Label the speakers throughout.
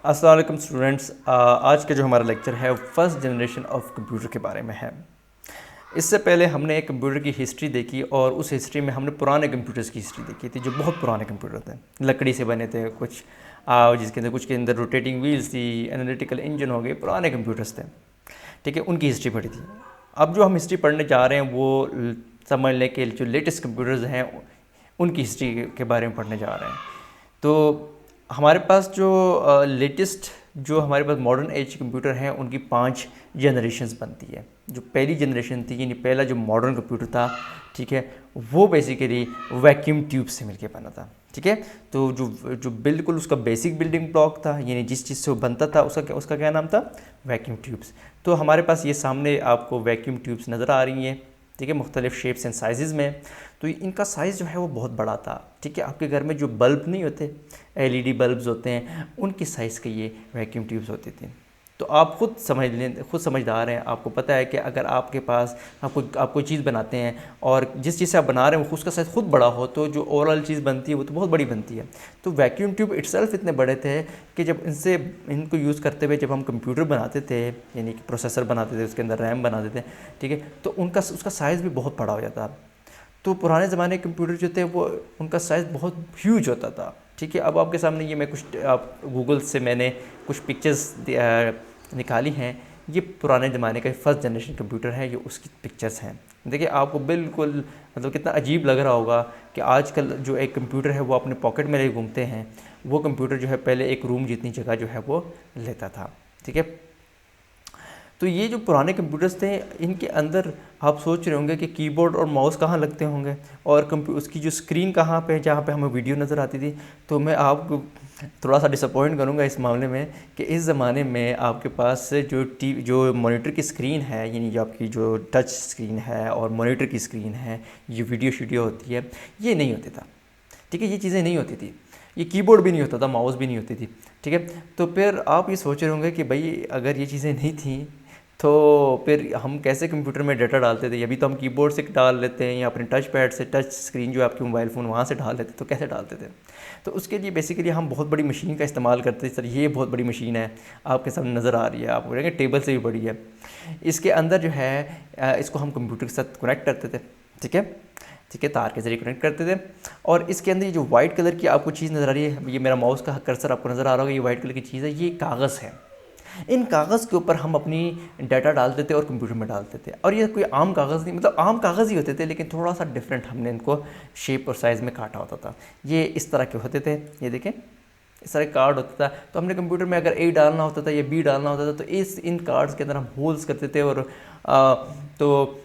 Speaker 1: अस्सलाम वालेकुम स्टूडेंट्स। आज का जो हमारा लेक्चर है फर्स्ट जनरेशन ऑफ कंप्यूटर के बारे में है। इससे पहले हमने एक कंप्यूटर की हिस्ट्री देखी और उस हिस्ट्री में हमने पुराने कंप्यूटर्स की हिस्ट्री देखी थी जो बहुत पुराने कंप्यूटर थे, लकड़ी से बने थे कुछ, जिसके अंदर कुछ के अंदर रोटेटिंग व्हील्स थी, एनालिटिकल इंजन हो गए, पुराने कंप्यूटर्स थे। ठीक है, उनकी हिस्ट्री पढ़ी थी। अब जो हम हिस्ट्री पढ़ने जा रहे हैं वो समझ लें कि जो लेटेस्ट कंप्यूटर्स हैं उनकी हिस्ट्री के बारे में पढ़ने जा रहे हैं। तो हमारे पास जो लेटेस्ट जो हमारे पास मॉडर्न एज कंप्यूटर हैं उनकी 5 जनरेशन्स बनती है। जो पहली जनरेशन थी यानी पहला जो मॉडर्न कंप्यूटर था, ठीक है, वो बेसिकली वैक्यूम ट्यूब से मिलके बना था। ठीक है, तो जो जो बिल्कुल उसका बेसिक बिल्डिंग ब्लॉक था, यानी जिस चीज़ से वो बनता था उसका क्या नाम था, वैक्यूम ट्यूब्स। तो हमारे पास ये सामने आपको वैक्यूम ट्यूब्स नज़र आ रही हैं, ठीक है, मुख्तलिफ शेप्स एंड साइज़ में। तो इनका साइज़ जो है वो बहुत बड़ा था। ठीक है, आपके घर में जो बल्ब नहीं होते, एलईडी बल्ब्स होते हैं, उनकी साइज़ के ये वैक्यूम ट्यूब्स होती थी। तो आप खुद समझ लें, खुद समझदार हैं, आपको पता है कि अगर आपके पास आप कोई चीज़ बनाते हैं और जिस चीज़ से आप बना रहे हैं उसका साइज़ खुद बड़ा हो तो जो ओवरऑल चीज़ बनती है वो तो बहुत बड़ी बनती है। तो वैक्यूम ट्यूब इटसेल्फ इतने बड़े थे कि जब इनको यूज़ करते हुए जब हम कंप्यूटर बनाते थे, यानी कि प्रोसेसर बनाते थे, उसके अंदर रैम बनाते थे, ठीक है, तो उसका साइज़ भी बहुत बड़ा हो जाता। तो पुराने ज़माने के कंप्यूटर जो थे वो उनका साइज़ बहुत ह्यूज होता था। ठीक है, अब आपके सामने ये मैं कुछ आप गूगल से मैंने कुछ पिक्चर्स निकाली हैं। ये पुराने ज़माने का फर्स्ट जनरेशन कंप्यूटर है, ये उसकी पिक्चर्स हैं। देखिए आपको बिल्कुल मतलब कितना अजीब लग रहा होगा कि आजकल जो एक कंप्यूटर है वो अपने पॉकेट में ले घूमते हैं। वो कंप्यूटर जो है पहले एक रूम जितनी जगह जो है वो लेता था। ठीक है, तो ये जो पुराने कंप्यूटर्स थे इनके अंदर आप सोच रहे होंगे कि कीबोर्ड और माउस कहाँ लगते होंगे और उसकी जो स्क्रीन कहाँ पे, जहाँ पे हमें वीडियो नज़र आती थी। तो मैं आपको थोड़ा सा डिसअपॉइंट करूँगा इस मामले में कि इस ज़माने में आपके पास जो मॉनिटर की स्क्रीन है, यानी जो आपकी जो टच स्क्रीन है और मॉनिटर की स्क्रीन है, ये वीडियो होती है, ये नहीं होता था। ठीक है, ये चीज़ें नहीं होती थी, ये कीबोर्ड भी नहीं होता था, माउस भी नहीं होती थी। ठीक है, तो फिर आप ये सोच रहे होंगे कि भाई अगर ये चीज़ें नहीं थी तो फिर हम कैसे कंप्यूटर में डाटा डालते थे। अभी तो हम कीबोर्ड से डाल लेते हैं या अपने टच पैड से, टच स्क्रीन जो आपकी मोबाइल फ़ोन वहाँ से डाल लेते, तो कैसे डालते थे। तो उसके लिए बेसिकली हम बहुत बड़ी मशीन का इस्तेमाल करते थे। सर ये बहुत बड़ी मशीन है, आपके सामने नज़र आ रही है, आप बोलेंगे टेबल से भी बड़ी है। इसके अंदर जो है इसको हम कंप्यूटर के साथ कनेक्ट करते थे। ठीक है, ठीक है, तार के ज़रिए कनेक्ट करते थे। और इसके अंदर ये जो वाइट कलर की आपको चीज़ नज़र आ रही है, ये मेरा माउस का कर्सर आपको नज़र आ रहा होगा, ये वाइट कलर की चीज़ है, ये कागज़ है। इन कागज़ के ऊपर हम अपनी डाटा डालते थे और कंप्यूटर में डालते थे। और ये कोई आम कागज़ नहीं, मतलब आम कागज़ ही होते थे लेकिन थोड़ा सा डिफरेंट हमने इनको शेप और साइज़ में काटा होता था। ये इस तरह के होते थे, ये देखें इस तरह कार्ड होता था। तो हमने कंप्यूटर में अगर ए डालना होता था या बी डालना होता था तो इन कार्ड्स के अंदर हम होल्स करते थे और तो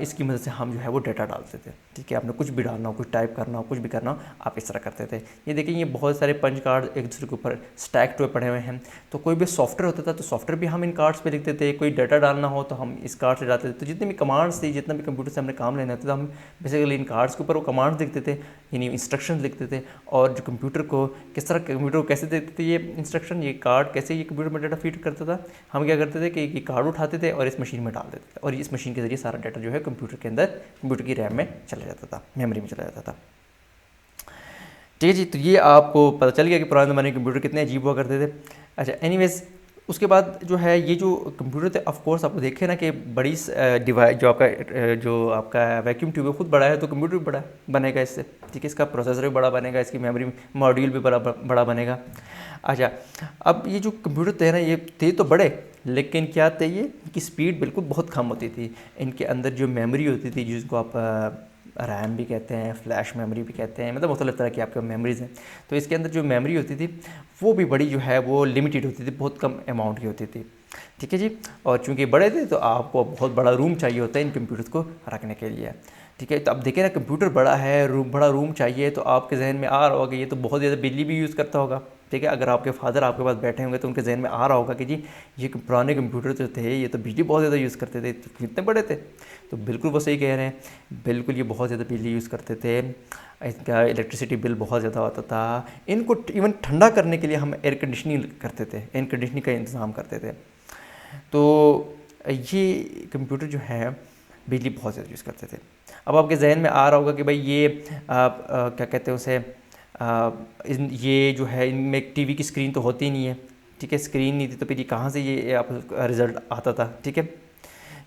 Speaker 1: इसकी मदद से हम जो है वो डाटा डालते थे। ठीक है, आपने कुछ भी डालना हो, कुछ टाइप करना हो, कुछ भी करना हो, आप इस तरह करते थे। ये देखिए ये बहुत सारे पंच कार्ड एक दूसरे के ऊपर स्टैक्ड हुए पड़े हुए हैं। तो कोई भी सॉफ्टवेयर होता था तो सॉफ्टवेयर भी हम इन कार्ड्स पे लिखते थे। कोई डाटा डालना हो तो हम इस कार्ड से डालते थे। तो जितनी भी कमांड्स थी, जितना भी कंप्यूटर से हमने काम लेना होता था, हम बेसिकली इन कार्ड्स के ऊपर वो कमांड्स लिखते थे, यानी इंस्ट्रक्शन लिखते थे। और जो कंप्यूटर को किस तरह कंप्यूटर को कैसे देते थे ये इंस्ट्रक्शन, ये कार्ड कैसे ये कंप्यूटर में डाटा फीड करता था, हम क्या करते थे कि ये कार्ड उठाते थे और इस मशीन में डाल देते थे और इस मशीन के ज़रिए सारा डाटा जो है कंप्यूटर के अंदर, कंप्यूटर की रैम में चला जाता था, मेमोरी में चला जाता था। ठीक है जी, तो ये आपको पता चल गया कि पुराने ज़माने के कंप्यूटर कितने अजीब हुआ करते थे। अच्छा, एनीवेज उसके बाद जो है ये जो कंप्यूटर थे, ऑफ कोर्स आपको देखे ना कि बड़ी डिवाइस जो आपका वैक्यूम ट्यूब है खुद बड़ा है, तो कंप्यूटर भी बड़ा बनेगा इससे। ठीक है, इसका प्रोसेसर भी बड़ा बनेगा, इसकी मेमोरी मॉड्यूल भी बड़ा बनेगा। अच्छा, अब ये जो कंप्यूटर थे ना, ये थे तो बड़े लेकिन क्या थे, ये इनकी स्पीड बिल्कुल बहुत कम होती थी। इनके अंदर जो मेमोरी होती थी, जिसको आप रैम भी कहते हैं, फ्लैश मेमोरी भी कहते हैं, मतलब मुख्तलिफ तरह की आपके मेमोरीज़ हैं। तो इसके अंदर जो मेमोरी होती थी वो भी बड़ी जो है वो लिमिटेड होती थी, बहुत कम अमाउंट की होती थी। ठीक है जी, और चूँकि बड़े थे तो आपको बहुत बड़ा रूम चाहिए होता है इन कंप्यूटर्स को रखने के लिए। ठीक है, तो अब देखिए ना, कंप्यूटर बड़ा है, बड़ा रूम चाहिए, तो आपके जहन में आ रहा होगा ये तो बहुत ज़्यादा बिजली भी यूज़ करता होगा। ठीक है, अगर आपके फादर आपके पास बैठे होंगे तो उनके जहन में आ रहा होगा कि जी ये पुराने कंप्यूटर जो थे ये तो बिजली बहुत ज़्यादा यूज़ करते थे, तो कितने बड़े थे। तो बिल्कुल वो सही कह रहे हैं, बिल्कुल ये बहुत ज़्यादा बिजली यूज़ करते थे, इनका इलेक्ट्रिसिटी बिल बहुत ज़्यादा होता था। इनको इवन ठंडा करने के लिए हम एयर कंडीशनिंग करते थे, एयर कंडीशनिंग का इंतज़ाम करते थे। तो ये कंप्यूटर जो है बिजली बहुत ज़्यादा यूज़ करते थे। अब आपके जहन में आ रहा होगा कि भाई ये क्या कहते हैं उसे, ये जो है इनमें टीवी की स्क्रीन तो होती नहीं है। ठीक है, स्क्रीन नहीं थी तो फिर ये कहाँ से ये आप रिज़ल्ट आता था। ठीक है,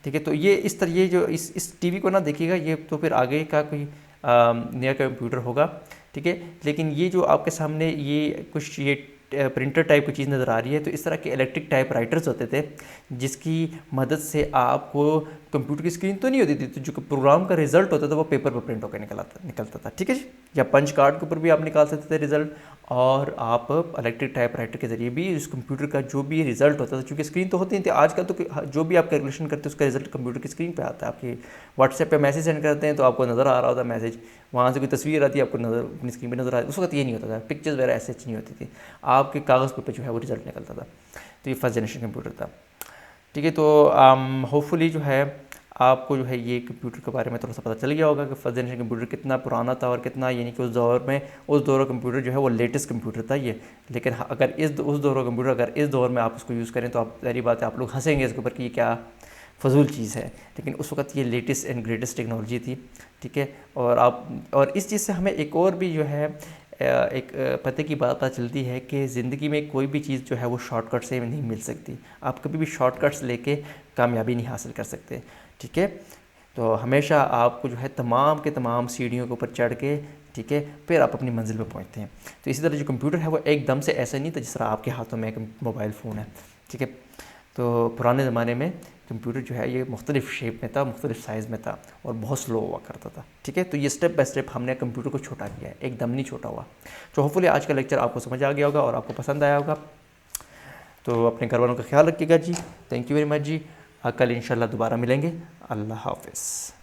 Speaker 1: ठीक है। तो ये इस तरह ये जो इस टीवी को ना देखिएगा, ये तो फिर आगे का कोई नया कंप्यूटर होगा। ठीक है, लेकिन ये जो आपके सामने ये कुछ ये प्रिंटर टाइप की चीज़ नज़र आ रही है, तो इस तरह के इलेक्ट्रिक टाइप राइटर्स होते थे जिसकी मदद से आपको कंप्यूटर की स्क्रीन तो नहीं होती थी, तो जो प्रोग्राम का रिजल्ट होता था वो पेपर पर प्रिंट होकर निकलता था। ठीक है जी, या पंच कार्ड के ऊपर भी आप निकाल सकते थे रिजल्ट, और आप इलेक्ट्रिक टाइप राइटर के ज़रिए भी उस कंप्यूटर का जो भी रिजल्ट होता था, क्योंकि स्क्रीन तो होती नहीं थी। आजकल तो जो भी आप कैलकुलेशन करते हैं उसका रिजल्ट कंप्यूटर की स्क्रीन पे आता है। आपकी व्हाट्सएप पे मैसेज सेंड करते हैं तो आपको नज़र आ रहा होता है मैसेज, वहाँ से कोई तस्वीर आती है आपको नज़र अपनी स्क्रीन पे नज़र आ रही है। उस वक्त ये नहीं होता था, पिक्चर्स वगैरह ऐसे नहीं होती थी, आपके कागज़ पे जो है वो रिजल्ट निकलता था। तो ये फर्स्ट जनरेशन कंप्यूटर था। ठीक है, तो होपफुली जो है आपको जो है ये कंप्यूटर के बारे में थोड़ा सा पता चल गया होगा कि फर्स्ट जनरेशन कंप्यूटर कितना पुराना था और कितना, यानी कि उस दौर में, उस दौर का कंप्यूटर जो है वो लेटेस्ट कंप्यूटर था ये। लेकिन अगर उस दौर का कंप्यूटर अगर इस दौर में आप उसको यूज़ करें तो आप, सारी बात है, आप लोग हंसेंगे इसके ऊपर कि ये क्या फजूल चीज़ है, लेकिन उस वक्त ये लेटेस्ट एंड ग्रेटेस्ट टेक्नोलॉजी थी। ठीक है, और इस चीज़ से हमें एक और भी जो है एक पते की बात पता चलती है कि ज़िंदगी में कोई भी चीज़ जो है वो शॉर्टकट से नहीं मिल सकती। आप कभी भी शॉर्टकट्स लेके कामयाबी नहीं हासिल कर सकते। ठीक है, तो हमेशा आपको जो है तमाम के तमाम सीढ़ियों के ऊपर चढ़ के, ठीक है, फिर आप अपनी मंजिल पर पहुंचते हैं। तो इसी तरह जो कंप्यूटर है वो एकदम से ऐसा नहीं था जिस तरह आपके हाथों में एक मोबाइल फ़ोन है। ठीक है, तो पुराने ज़माने में कंप्यूटर जो है ये मुख्तलिफ़ शेप में था, मुख्तलिफ़ साइज़ में था और बहुत स्लो हुआ करता था। ठीक है, तो ये स्टेप बाय स्टेप हमने कंप्यूटर को छोटा किया है, एकदम नहीं छोटा हुआ। तो होपफुली आज का लेक्चर आपको समझ आ गया होगा और आपको पसंद आया होगा। तो अपने घर वालों का ख्याल रखिएगा जी। थैंक यू वेरी मच जी। कल इंशाल्लाह दोबारा मिलेंगे। अल्लाह हाफ़िज़।